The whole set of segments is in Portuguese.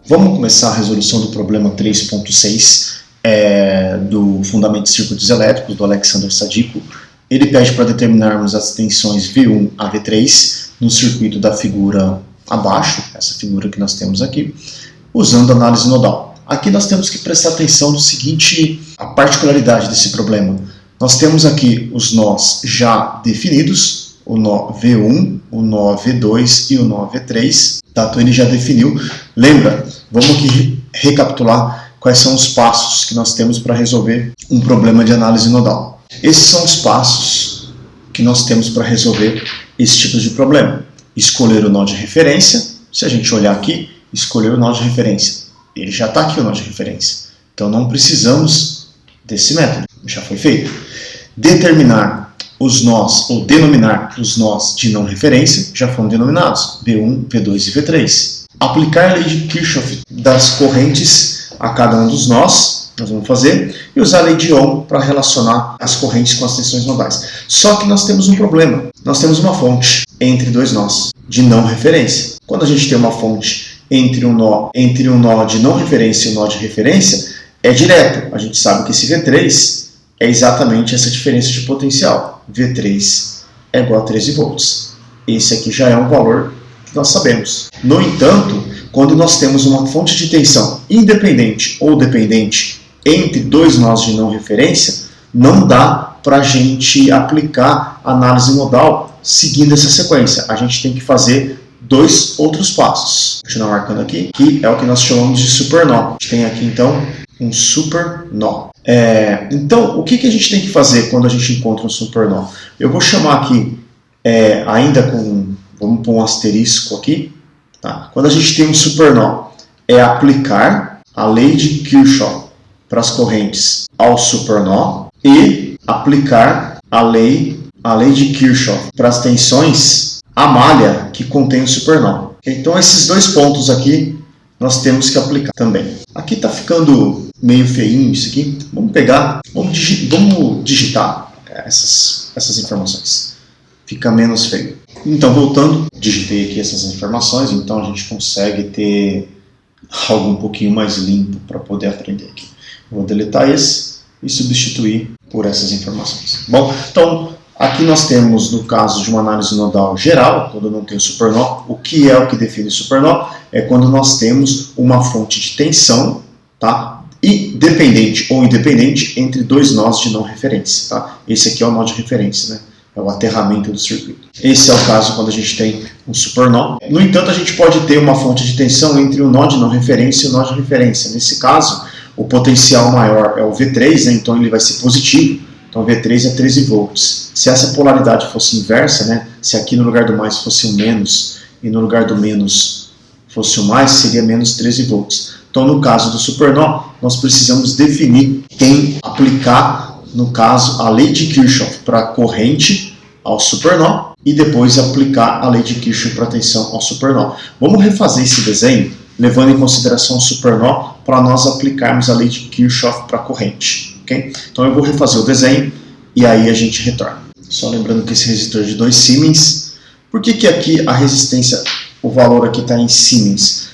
Vamos começar a resolução do problema 3.6 do Fundamento de Circuitos Elétricos, do Alexander Sadiko. Ele pede para determinarmos as tensões V1 a V3 no circuito da figura abaixo, essa figura que nós temos aqui, usando análise nodal. Aqui nós temos que prestar atenção no seguinte, a particularidade desse problema. Nós temos aqui os nós já definidos, o nó V1, o nó V2 e o nó V3. Tá? Então ele já definiu. Lembra, vamos aqui recapitular quais são os passos que nós temos para resolver um problema de análise nodal. Esses são os passos que nós temos para resolver esse tipo de problema. Escolher o nó de referência. Se a gente olhar aqui, escolher o nó de referência. Ele já está aqui o nó de referência. Então não precisamos desse método. Já foi feito. Determinar os nós, ou denominar os nós de não referência, já foram denominados. V1, V2 e V3. Aplicar a lei de Kirchhoff das correntes a cada um dos nós, nós vamos fazer, e usar a lei de Ohm para relacionar as correntes com as tensões nodais. Só que nós temos um problema. Nós temos uma fonte entre dois nós de não referência. Quando a gente tem uma fonte entre um nó de não referência e um nó de referência, é direto. A gente sabe que esse V3 é exatamente essa diferença de potencial. V3 é igual a 13 volts. Esse aqui já é um valor que nós sabemos. No entanto, quando nós temos uma fonte de tensão independente ou dependente entre dois nós de não referência, não dá para a gente aplicar análise nodal seguindo essa sequência. A gente tem que fazer dois outros passos. Vou continuar marcando aqui, que é o que nós chamamos de super nó. A gente tem aqui então um super nó. Então, o que a gente tem que fazer quando a gente encontra um super nó? Eu vou chamar aqui, ainda com, vamos pôr um asterisco aqui, tá? Quando a gente tem um super nó, é aplicar a lei de Kirchhoff para as correntes ao super nó e aplicar a lei de Kirchhoff para as tensões à malha que contém o super nó. Então, esses dois pontos aqui nós temos que aplicar também. Aqui está ficando meio feinho isso aqui. Vamos digitar essas informações. Fica menos feio. Então, voltando, digitei aqui essas informações, então a gente consegue ter algo um pouquinho mais limpo para poder aprender aqui. Vou deletar esse e substituir por essas informações. Bom, então, aqui nós temos, no caso de uma análise nodal geral, quando não tem o supernó, o que é o que define o supernó? É quando nós temos uma fonte de tensão, tá? E dependente ou independente entre dois nós de não referência. Tá? Esse aqui é o nó de referência, né? É o aterramento do circuito. Esse é o caso quando a gente tem um supernó. No entanto, a gente pode ter uma fonte de tensão entre o nó de não referência e o nó de referência. Nesse caso, o potencial maior é o V3, né? Então ele vai ser positivo. Então V3 é 13 volts. Se essa polaridade fosse inversa, né? Se aqui no lugar do mais fosse um menos e no lugar do menos fosse o mais, seria menos 13 volts. Então, no caso do supernó, nós precisamos definir quem aplicar, no caso, a lei de Kirchhoff para a corrente ao supernó e depois aplicar a lei de Kirchhoff para a tensão ao supernó. Vamos refazer esse desenho, levando em consideração o supernó, para nós aplicarmos a lei de Kirchhoff para a corrente. Okay? Então, eu vou refazer o desenho e aí a gente retorna. Só lembrando que esse resistor é de 2 Siemens. Por que aqui a resistência, o valor aqui está em Siemens?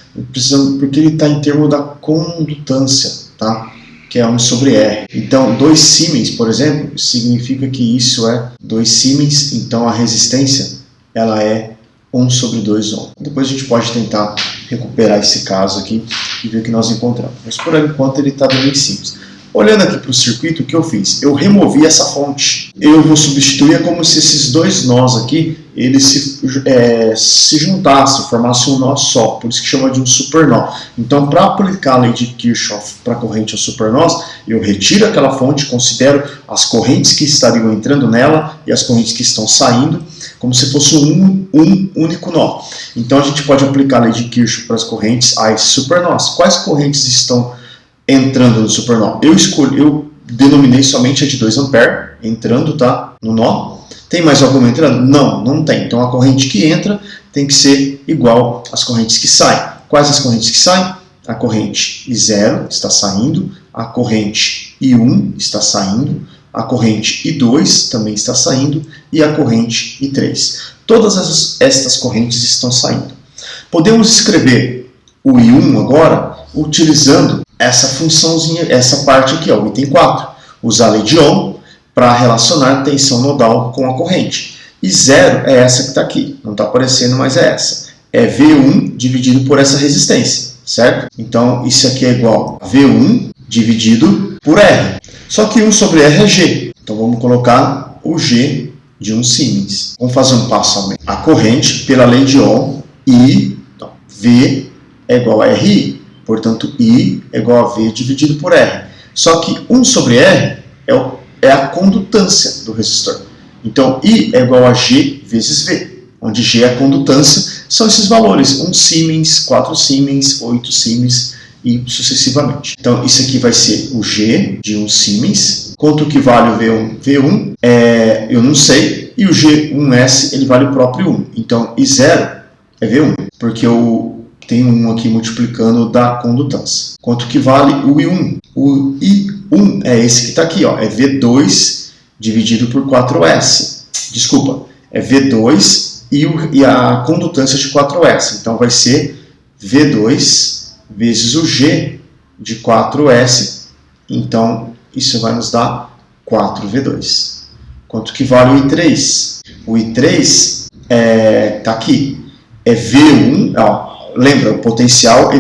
Porque ele está em termos da condutância, tá? Que é 1 sobre R. Então, 2 Siemens, por exemplo, significa que isso é 2 Siemens, então a resistência ela é 1 sobre 2 ohm. Depois a gente pode tentar recuperar esse caso aqui e ver o que nós encontramos. Mas por enquanto ele está dando em Siemens. Olhando aqui para o circuito, o que eu fiz? Eu removi essa fonte. Eu vou substituir, é como se esses dois nós aqui, eles se juntassem, formassem um nó só. Por isso que chama de um supernó. Então, para aplicar a lei de Kirchhoff para a corrente aos supernós, eu retiro aquela fonte, considero as correntes que estariam entrando nela e as correntes que estão saindo, como se fosse um único nó. Então, a gente pode aplicar a lei de Kirchhoff para as correntes a esses supernós. Quais correntes estão entrando no supernó? Eu denominei somente a de 2 A entrando, tá, no nó. Tem mais alguma entrando? Não tem. Então a corrente que entra tem que ser igual às correntes que saem. Quais as correntes que saem? A corrente I0 está saindo, a corrente I1 está saindo, a corrente I2 também está saindo e a corrente I3. Todas estas correntes estão saindo. Podemos escrever o I1 agora utilizando essa funçãozinha, essa parte aqui, ó, o item 4. Usar a lei de Ohm para relacionar tensão nodal com a corrente. E 0 é essa que está aqui, não está aparecendo, mas é essa. É V1 dividido por essa resistência, certo? Então, isso aqui é igual a V1 dividido por R. Só que 1 sobre R é G. Então, vamos colocar o G de 1 Siemens. Vamos fazer um passo a menos. A corrente, pela lei de Ohm, I, então, V é igual a RI. Portanto, I é igual a V dividido por R. Só que 1 sobre R é a condutância do resistor. Então, I é igual a G vezes V, onde G é a condutância. São esses valores, 1 Siemens, 4 Siemens, 8 Siemens e sucessivamente. Então, isso aqui vai ser o G de 1 Siemens. Quanto que vale o V1? V1 eu não sei. E o G1S, ele vale o próprio 1. Então, I0 é V1, porque eu tenho 1 aqui multiplicando da condutância. Quanto que vale o I1? O I1 é esse que está aqui, ó, é V2 dividido por 4S. Desculpa, é V2 e a condutância de 4S. Então, vai ser V2 vezes o G de 4S. Então, isso vai nos dar 4V2. Quanto que vale o I3? O I3 está aqui. É V1, ó, lembra, o potencial,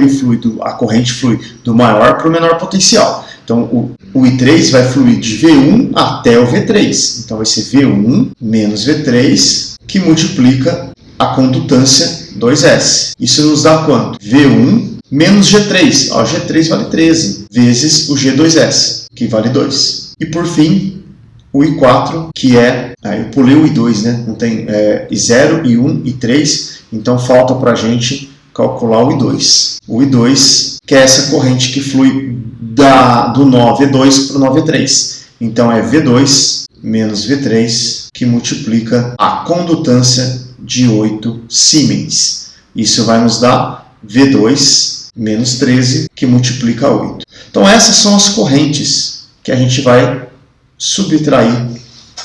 a corrente flui do maior para o menor potencial. Então, o I3 vai fluir de V1 até o V3. Então, vai ser V1 menos V3, que multiplica a condutância 2S. Isso nos dá quanto? V1 menos G3. Ó, G3 vale 13, vezes o G2S, que vale 2. E, por fim, o I4, que é... eu pulei o I2, né? Não tem I0, I1, I3. Então, falta para a gente calcular o I2. O I2, que é essa corrente que flui do nó V2 para o nó V3. Então, é V2 menos V3, que multiplica a condutância de 8 Siemens. Isso vai nos dar V2 menos 13, que multiplica 8. Então, essas são as correntes que a gente vai subtrair,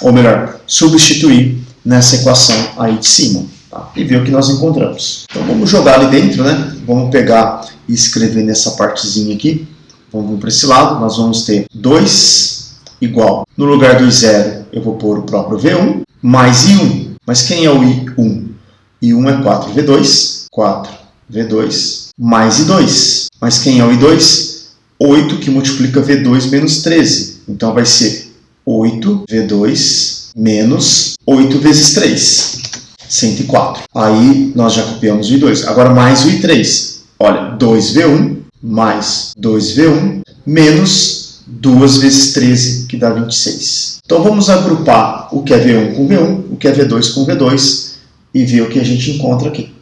ou melhor, substituir nessa equação aí de cima. Tá? E ver o que nós encontramos. Então, vamos jogar ali dentro, né? Vamos pegar e escrever nessa partezinha aqui. Vamos para esse lado, nós vamos ter 2 igual. No lugar do I0, eu vou pôr o próprio V1, mais I1. Mas quem é o I1? I1 é 4V2, 4V2, mais I2. Mas quem é o I2? 8, que multiplica V2 menos 13. Então, vai ser 8V2 menos 8 vezes 3. 104. Aí, nós já copiamos o I2. Agora, mais o I3. Olha, 2V1 mais 2V1 menos 2 vezes 13, que dá 26. Então, vamos agrupar o que é V1 com V1, o que é V2 com V2 e ver o que a gente encontra aqui.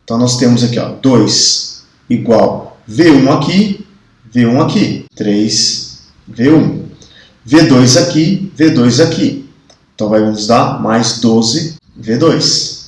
Então, nós temos aqui, ó, 2 igual V1 aqui, 3V1. V2 aqui, V2 aqui. Então, vai nos dar mais 12V2.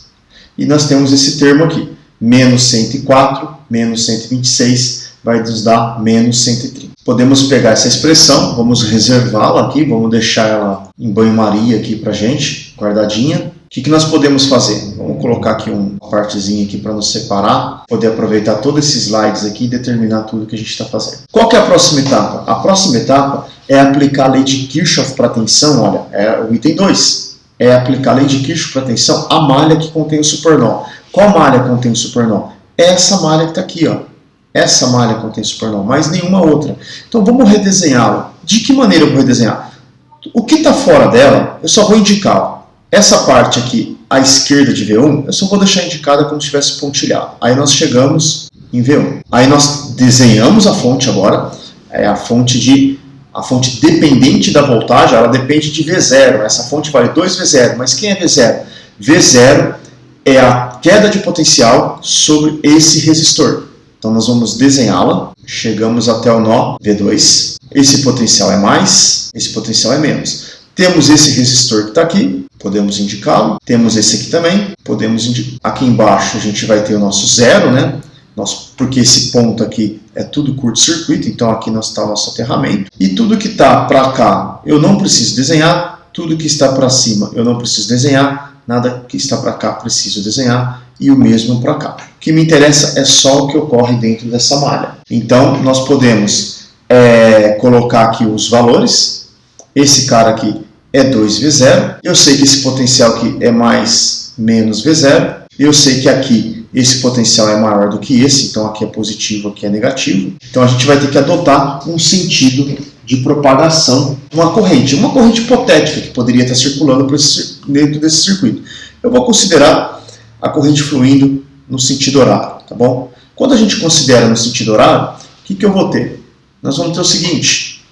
E nós temos esse termo aqui, menos 104, menos 126, vai nos dar menos 130. Podemos pegar essa expressão, vamos reservá-la aqui, vamos deixar ela em banho-maria aqui para a gente, guardadinha. O que nós podemos fazer? Vamos colocar aqui uma partezinha aqui para nos separar, poder aproveitar todos esses slides aqui e determinar tudo que a gente está fazendo. Qual que é a próxima etapa? A próxima etapa é aplicar a lei de Kirchhoff para a tensão, olha, é o item 2. É aplicar a lei de Kirchhoff para a tensão, a malha que contém o supernó. Qual malha contém o supernó? Essa malha que está aqui, ó. Essa malha contém supernó, mais nenhuma outra. Então vamos redesenhá-la. De que maneira eu vou redesenhar? O que está fora dela, eu só vou indicar. Ó. Essa parte aqui, à esquerda de V1, eu só vou deixar indicada como se tivesse pontilhado. Aí nós chegamos em V1. Aí nós desenhamos a fonte agora. É a fonte dependente da voltagem, ela depende de V0. Essa fonte vale 2V0. Mas quem é V0? V0 é a queda de potencial sobre esse resistor. Então, nós vamos desenhá-la. Chegamos até o nó V2. Esse potencial é mais, esse potencial é menos. Temos esse resistor que está aqui, podemos indicá-lo. Temos esse aqui também, podemos indicar. Aqui embaixo a gente vai ter o nosso zero, né? Porque esse ponto aqui é tudo curto-circuito, então aqui está o nosso aterramento. E tudo que está para cá eu não preciso desenhar, tudo que está para cima eu não preciso desenhar, nada que está para cá preciso desenhar, e o mesmo para cá. que me interessa é só o que ocorre dentro dessa malha. Então, nós podemos colocar aqui os valores. Esse cara aqui é 2V0. Eu sei que esse potencial aqui é mais menos V0. Eu sei que aqui esse potencial é maior do que esse, então aqui é positivo, aqui é negativo. Então a gente vai ter que adotar um sentido de propagação de uma corrente hipotética que poderia estar circulando dentro desse circuito. Eu vou considerar a corrente fluindo no sentido horário, tá bom? Quando a gente considera no sentido horário, o que eu vou ter? Nós vamos ter o seguinte,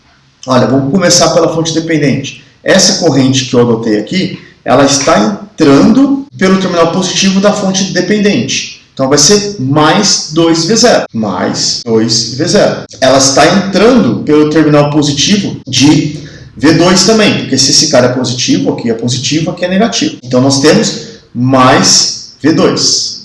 olha, vamos começar pela fonte dependente. Essa corrente que eu adotei aqui, ela está entrando pelo terminal positivo da fonte dependente. Então vai ser mais 2V0. Mais 2V0. Ela está entrando pelo terminal positivo de V2 também. Porque se esse cara é positivo, aqui é negativo. Então nós temos mais V2.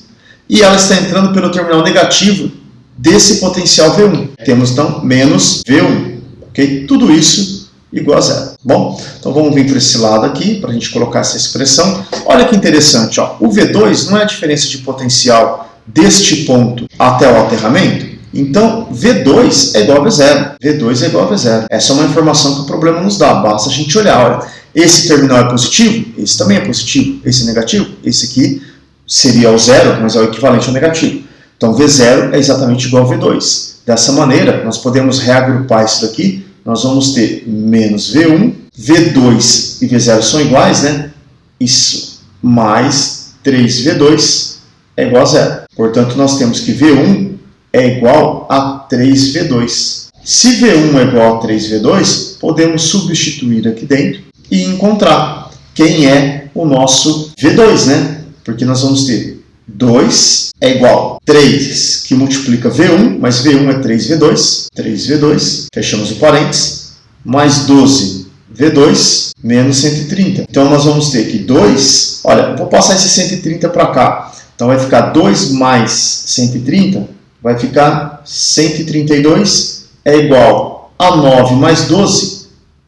E ela está entrando pelo terminal negativo desse potencial V1. Temos então menos V1. Okay? Tudo isso igual a zero. Bom, então vamos vir para esse lado aqui, para a gente colocar essa expressão. Olha que interessante, ó. O V2 não é a diferença de potencial deste ponto até o aterramento? Então, V2 é igual a V0. V2 é igual a V0. Essa é uma informação que o problema nos dá. Basta a gente olhar, olha, esse terminal é positivo, esse também é positivo, esse é negativo, esse aqui seria o zero, mas é o equivalente ao negativo. Então, V0 é exatamente igual a V2. Dessa maneira, nós podemos reagrupar isso daqui. Nós vamos ter menos V1, V2 e V0 são iguais, né? Isso mais 3V2 é igual a zero. Portanto, nós temos que V1 é igual a 3V2. Se V1 é igual a 3V2, podemos substituir aqui dentro e encontrar quem é o nosso V2, né? Porque nós vamos ter 2 é igual a 3, que multiplica V1, mas V1 é 3V2, 3V2, fechamos o parênteses, mais 12V2, menos 130. Então, nós vamos ter que 2, olha, vou passar esse 130 para cá, então vai ficar 2 mais 130, vai ficar 132, é igual a 9 mais 12,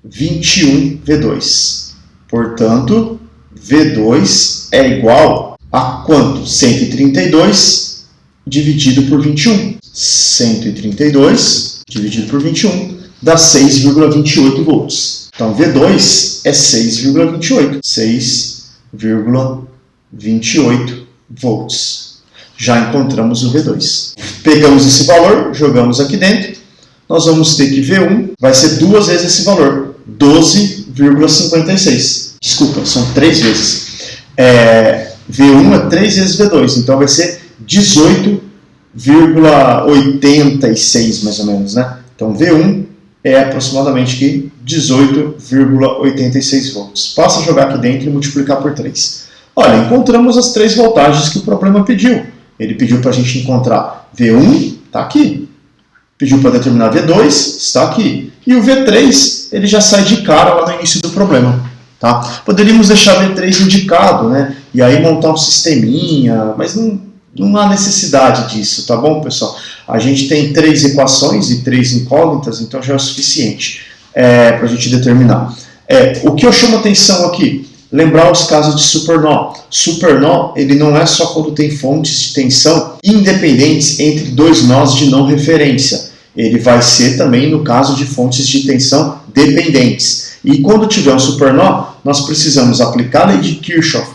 21V2. Portanto, V2 é igual a quanto? 132 dividido por 21. 132 dividido por 21 dá 6,28 volts. Então, V2 é 6,28. 6,28 volts. Já encontramos o V2. Pegamos esse valor, jogamos aqui dentro. Nós vamos ter que V1 vai ser 2 vezes esse valor. 12,56. Desculpa, são 3 vezes. V1 é 3 vezes V2, então vai ser 18,86 mais ou menos, né? Então V1 é aproximadamente 18,86 volts. Basta jogar aqui dentro e multiplicar por 3. Olha, encontramos as 3 voltagens que o problema pediu. Ele pediu para a gente encontrar V1, está aqui. Pediu para determinar V2, está aqui. E o V3, ele já sai de cara lá no início do problema. Tá? Poderíamos deixar V3 indicado, né? E aí montar um sisteminha, mas não há necessidade disso, tá bom, pessoal? A gente tem 3 equações e 3 incógnitas, então já é o suficiente para a gente determinar. O que eu chamo atenção aqui, lembrar os casos de supernó. Supernó, ele não é só quando tem fontes de tensão independentes entre 2 nós de não referência. Ele vai ser também no caso de fontes de tensão dependentes. E quando tiver um supernó, nós precisamos aplicar a lei de Kirchhoff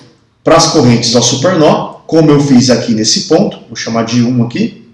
para as correntes ao supernó, como eu fiz aqui nesse ponto, vou chamar de 1 aqui,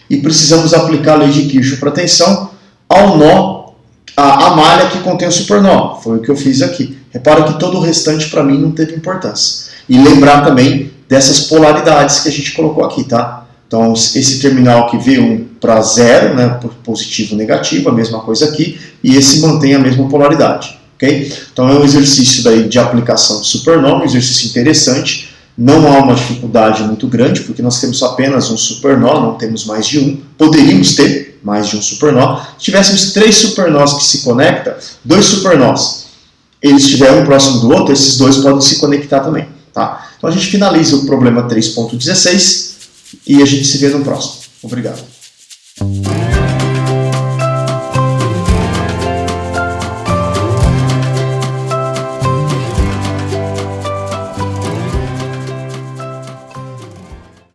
e precisamos aplicar a lei de Kirchhoff para a tensão ao nó, a malha que contém o supernó, foi o que eu fiz aqui. Repara que todo o restante para mim não teve importância. E lembrar também dessas polaridades que a gente colocou aqui, tá? Então, esse terminal aqui V1 para 0, né, positivo e negativo, a mesma coisa aqui, e esse mantém a mesma polaridade. Okay? Então, é um exercício daí de aplicação de supernó, um exercício interessante. Não há uma dificuldade muito grande, porque nós temos apenas um supernó, não temos mais de um. Poderíamos ter mais de um supernó. Se tivéssemos 3 supernós que se conectam, 2 supernós, eles estiverem um próximo do outro, esses 2 podem se conectar também. Tá? Então, a gente finaliza o problema 3.16 e a gente se vê no próximo. Obrigado.